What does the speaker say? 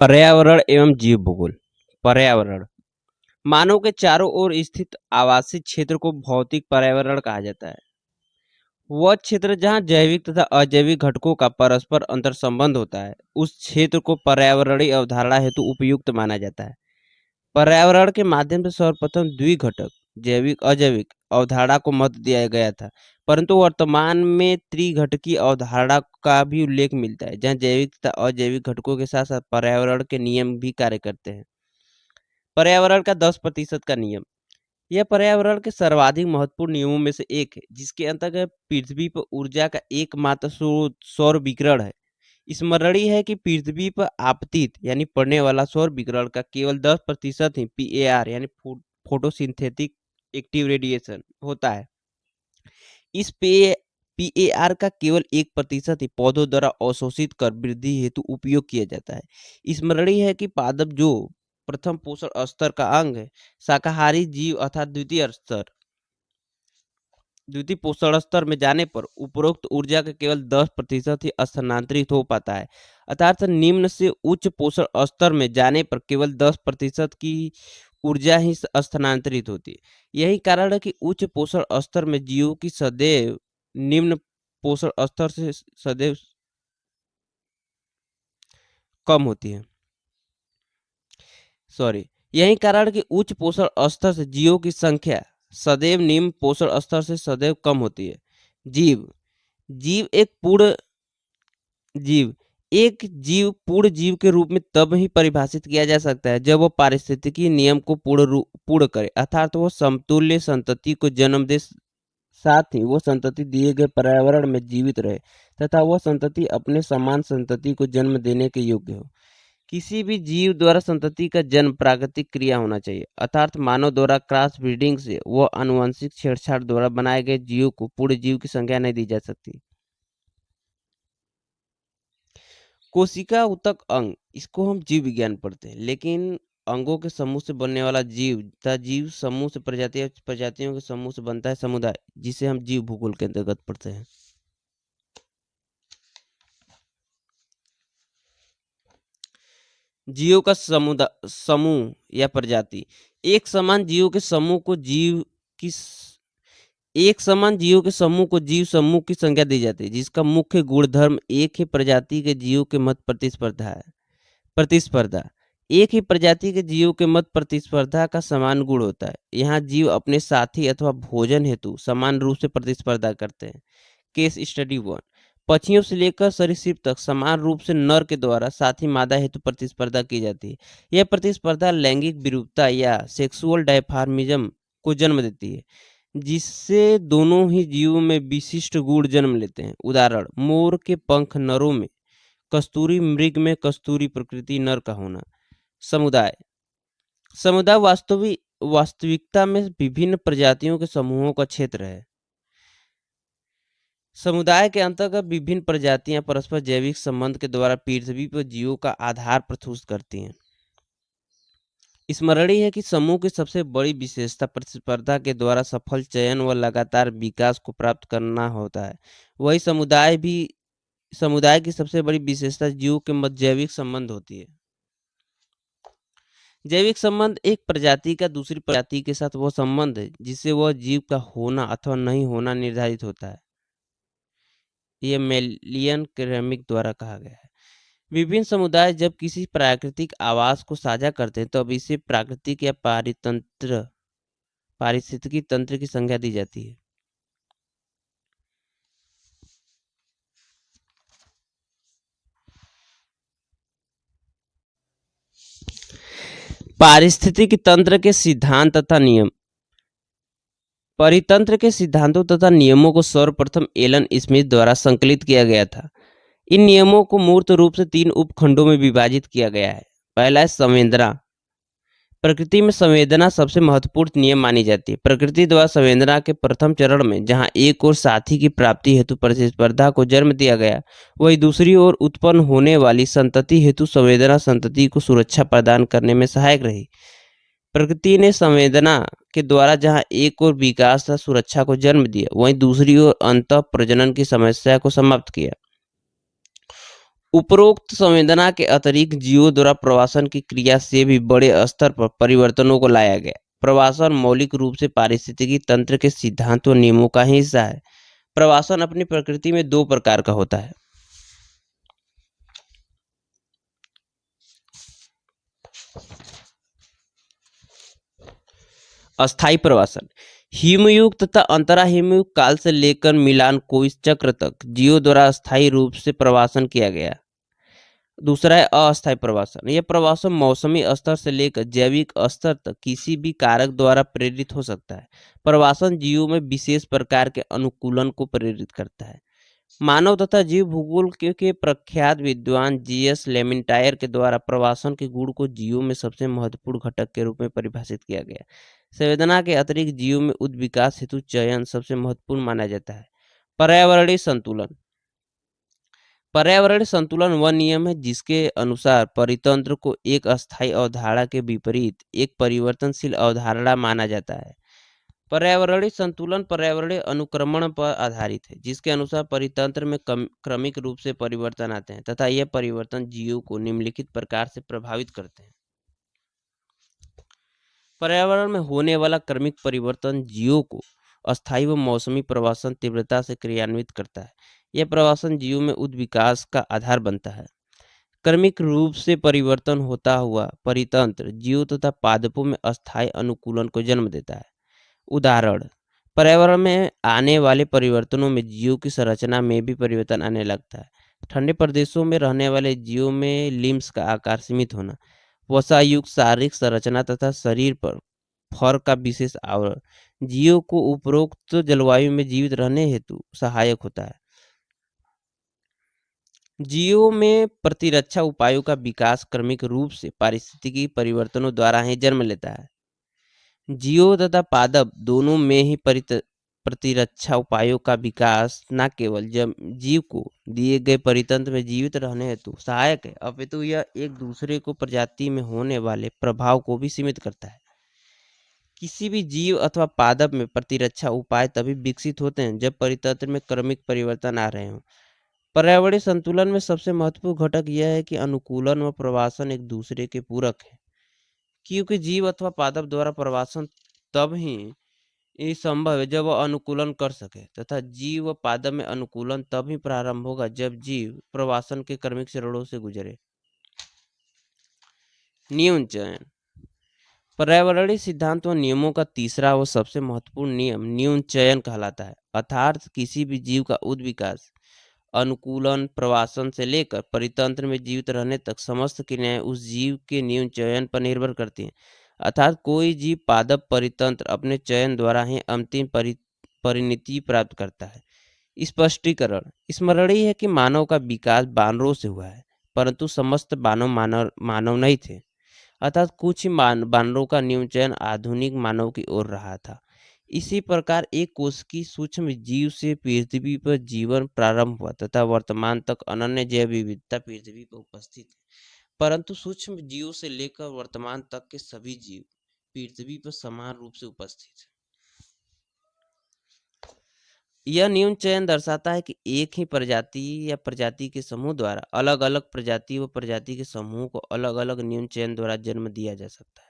पर्यावरण एवं जीव भूगोल। पर्यावरण मानव के चारों ओर स्थित आवासीय क्षेत्र को भौतिक पर्यावरण कहा जाता है। वह क्षेत्र जहाँ जैविक तथा अजैविक घटकों का परस्पर अंतर संबंध होता है, उस क्षेत्र को पर्यावरणीय अवधारणा हेतु उपयुक्त माना जाता है। पर्यावरण के माध्यम से सर्वप्रथम द्विघटक जैविक अजैविक अवधारणा को महत्व दिया गया था, परंतु वर्तमान में त्रिघटकीय अवधारणा का भी उल्लेख मिलता है, जहाँ जैविक तथा अजैविक घटकों के साथ साथ पर्यावरण के नियम भी कार्य करते हैं। पर्यावरण का 10% का नियम। यह पर्यावरण के सर्वाधिक महत्वपूर्ण नियमों में से एक है, जिसके अंतर्गत पृथ्वी पर ऊर्जा का एकमात्र स्रोत सौर विकिरण है। स्मरणीय है कि पृथ्वी पर आपतित यानी पड़ने वाला सौर विकिरण का केवल 10% ही पीएआर यानी फोटोसिंथेटिक एक्टिव रेडिएशन होता है। इस पीएआर का केवल 1% ही पौधों द्वारा अवशोषित कर वृद्धि हेतु उपयोग किया जाता है। स्मरणीय है कि पादप जो प्रथम पोषण स्तर का अंग है, शाकाहारी जीव अर्थात द्वितीय पोषण स्तर में जाने पर उपरोक्त ऊर्जा का केवल 10% ही स्थानांतरित हो पाता है, अर्थात निम्न से उच्च पोषण स्तर में जाने पर केवल 10% की ऊर्जा ही स्थानांतरित होती है। यही कारण है कि उच्च पोषण स्तर में जीवों की सदैव निम्न पोषण स्तर से सदैव कम होती है। यही कारण कि उच्च पोषण स्तर से जीवों की संख्या सदैव निम्न पोषण स्तर से सदैव कम होती है। जीव जीव एक जीव पूर्ण जीव के रूप में तब ही परिभाषित किया जा सकता है जब वह पारिस्थितिकी नियम को पूर्ण करे, अर्थात वह समतुल्य संतति को जन्म दे, साथ ही वह संतति दिए गए पर्यावरण में जीवित रहे तथा वह संतति अपने समान संतति को जन्म देने के योग्य हो। किसी भी जीव द्वारा संतति का जन्म प्राकृतिक क्रिया होना चाहिए, अर्थात मानव द्वारा क्रॉस ब्रीडिंग से वह आनुवंशिक छेड़छाड़ द्वारा बनाए गए जीव को पूर्ण जीव की संज्ञा नहीं दी जा सकती। कोशिका ऊतक अंग, इसको हम जीव विज्ञान पढ़ते हैं, लेकिन अंगों के समूह से बनने वाला जीव तथा जीव समूह से प्रजातियों के समूह से बनता है समुदाय, जिसे हम जीव भूगोल के अंतर्गत पढ़ते हैं। जीवों का समूह या प्रजाति। एक समान जीवों के समूह को जीव समूह की संज्ञा दी जाती है, जिसका मुख्य गुणधर्म एक ही प्रजाति के जीवों के मध्य प्रतिस्पर्धा है। एक ही प्रजाति के जीवों के मध्य प्रतिस्पर्धा का समान गुण होता है। यहाँ जीव अपने साथी अथवा भोजन हेतु समान रूप से प्रतिस्पर्धा करते हैं। Case study 1। पक्षियों से लेकर सरीसृप तक समान रूप से नर के द्वारा साथी मादा हेतु प्रतिस्पर्धा की जाती है। यह प्रतिस्पर्धा लैंगिक विरूपता या सेक्सुअल डायफॉर्मिज्म को जन्म देती है, जिससे दोनों ही जीवों में विशिष्ट गुण जन्म लेते हैं। उदाहरण: मोर के पंख नरों में कस्तूरी, मृग में कस्तूरी प्रकृति नर का होना। समुदाय वास्तविकता में विभिन्न प्रजातियों के समूहों का क्षेत्र है। समुदाय के अंतर्गत विभिन्न प्रजातियां परस्पर जैविक संबंध के द्वारा पृथ्वी पर जीवों का आधार प्रस्तुत करती हैं। स्मरणीय है कि समूह की सबसे बड़ी विशेषता प्रतिस्पर्धा के द्वारा सफल चयन व लगातार विकास को प्राप्त करना होता है। वही समुदाय की सबसे बड़ी विशेषता जीवों के मध्य जैविक संबंध होती है। जैविक संबंध एक प्रजाति का दूसरी प्रजाति के साथ वह संबंध है जिससे वह जीव का होना अथवा नहीं होना निर्धारित होता है। यह मेलियन क्रेमिक द्वारा कहा गया है। विभिन्न समुदाय जब किसी प्राकृतिक आवास को साझा करते हैं तब इसे प्राकृतिक या पारिस्थितिकी तंत्र की संज्ञा दी जाती है। पारिस्थितिकी तंत्र के सिद्धांत तथा नियम। परितंत्र के सिद्धांतों तथा नियमों को सर्वप्रथम एलन स्मिथ द्वारा संकलित किया गया था। इन नियमों को मूर्त रूप से 3 उपखंडों में विभाजित किया गया है। पहला है संवेदना। प्रकृति में संवेदना सबसे महत्वपूर्ण नियम मानी जाती है। प्रकृति द्वारा संवेदना के प्रथम चरण में जहां एक ओर साथी की प्राप्ति हेतु प्रतिस्पर्धा को जन्म दिया गया, वही दूसरी ओर उत्पन्न होने वाली संतति हेतु संवेदना संतति को सुरक्षा प्रदान करने में सहायक रही। प्रकृति ने संवेदना के द्वारा जहां एक ओर विकास तथा सुरक्षा को जन्म दिया, वहीं दूसरी ओर अंतः प्रजनन की समस्या को समाप्त किया। उपरोक्त संवेदना के अतिरिक्त जीवों द्वारा प्रवासन की क्रिया से भी बड़े स्तर पर परिवर्तनों को लाया गया। प्रवासन मौलिक रूप से पारिस्थितिकी तंत्र के सिद्धांत व नियमों का ही हिस्सा है। प्रवासन अपनी प्रकृति में दो प्रकार का होता है। अस्थायी प्रवासन हिमयुग तथा अंतरा हिमयुग काल से लेकर मिलान कोइस चक्र तक जीवों द्वारा अस्थायी रूप से प्रवासन किया गया। दूसरा है अस्थायी प्रवासन। यह प्रवासन मौसमी स्तर से लेकर जैविक स्तर तक किसी भी कारक द्वारा प्रेरित हो सकता है। प्रवासन जीवों में विशेष प्रकार के अनुकूलन को प्रेरित करता है। मानव तथा जीव भूगोल के प्रख्यात विद्वान जीएस लेमिटायर के द्वारा प्रवासन के गुण को जीवों में सबसे महत्वपूर्ण घटक के रूप में परिभाषित किया गया। संवेदना के अतिरिक्त जीवों में उद्विकास हेतु चयन सबसे महत्वपूर्ण माना जाता है। पर्यावरणीय संतुलन पर्यावरणीय संतुलन वह नियम है जिसके अनुसार परितंत्र को एक अस्थायी अवधारणा के विपरीत एक परिवर्तनशील अवधारणा माना जाता है। पर्यावरणीय संतुलन पर्यावरणीय अनुक्रमण पर आधारित है जिसके अनुसार परितंत्र में क्रमिक रूप से परिवर्तन आते हैं तथा यह परिवर्तन जीवों को निम्नलिखित प्रकार से प्रभावित करते हैं। पर्यावरण में होने वाला क्रमिक परिवर्तन जीवों को अस्थायी व मौसमी प्रवासन तीव्रता से क्रियान्वित करता है। यह प्रवासन जीवों में उद्विकास का आधार बनता है। क्रमिक रूप से परिवर्तन होता हुआ परितंत्र जीवों तथा पादपों में अस्थायी अनुकूलन को जन्म देता है। उदाहरण पर्यावरण में आने वाले परिवर्तनों में जीवों की संरचना में भी परिवर्तन आने लगता है। ठंडे प्रदेशों में रहने वाले जीवों में लिम्स का आकार सीमित होना, वसायुक्त शारीरिक संरचना तथा शरीर पर फर का विशेष आवरण जीवों को उपरोक्त जलवायु में जीवित रहने हेतु सहायक होता है। जीवों में प्रतिरक्षा उपायों का विकास क्रमिक रूप से पारिस्थितिकी परिवर्तनों द्वारा ही जन्म लेता है। जीव तथा पादप दोनों में ही प्रतिरक्षा उपायों का विकास न केवल जीव को दिए गए परितंत्र में जीवित रहने हेतु सहायक है अपितु यह एक दूसरे को प्रजाति में होने वाले प्रभाव को भी सीमित करता है। किसी भी जीव अथवा पादप में प्रतिरक्षा उपाय तभी विकसित होते हैं जब परितंत्र में क्रमिक परिवर्तन आ रहे हों। पर्यावरणीय संतुलन में सबसे महत्वपूर्ण घटक यह है कि अनुकूलन व प्रवासन एक दूसरे के पूरक है, क्योंकि जीव अथवा पादप द्वारा प्रवासन तब ही ये संभव है जब वह अनुकूलन कर सके तथा जीव व पादप में अनुकूलन तब ही प्रारंभ होगा जब जीव प्रवासन के क्रमिक चरणों से गुजरे। नियम चयन पर्यावरणीय सिद्धांत व नियमों का तीसरा व सबसे महत्वपूर्ण नियम न्यून चयन कहलाता है। अर्थात किसी भी जीव का उद्विकास अनुकूलन प्रवासन से लेकर परितंत्र में जीवित रहने तक समस्त क्रियाएं उस जीव के न्यून चयन पर निर्भर करती हैं। अर्थात कोई जीव पादप परितंत्र अपने चयन द्वारा ही अंतिम परिणति प्राप्त करता है। स्पष्टीकरण स्मरणीय है कि मानव का विकास बानरों से हुआ है, परंतु समस्त मानव नहीं थे। अर्थात कुछ ही बानरों का न्यून चयन आधुनिक मानव की ओर रहा था। इसी प्रकार एक कोश की सूक्ष्म जीव से पृथ्वी पर जीवन प्रारंभ हुआ तथा वर्तमान तक अनन्य जैव विविधता पृथ्वी पर उपस्थित है, परंतु सूक्ष्म जीव से लेकर वर्तमान तक के सभी जीव पृथ्वी पर समान रूप से उपस्थित है। यह न्यून चयन दर्शाता है कि एक ही प्रजाति या प्रजाति के समूह द्वारा अलग अलग प्रजाति व प्रजाति के समूह को अलग अलग न्यून चयन द्वारा जन्म दिया जा सकता है।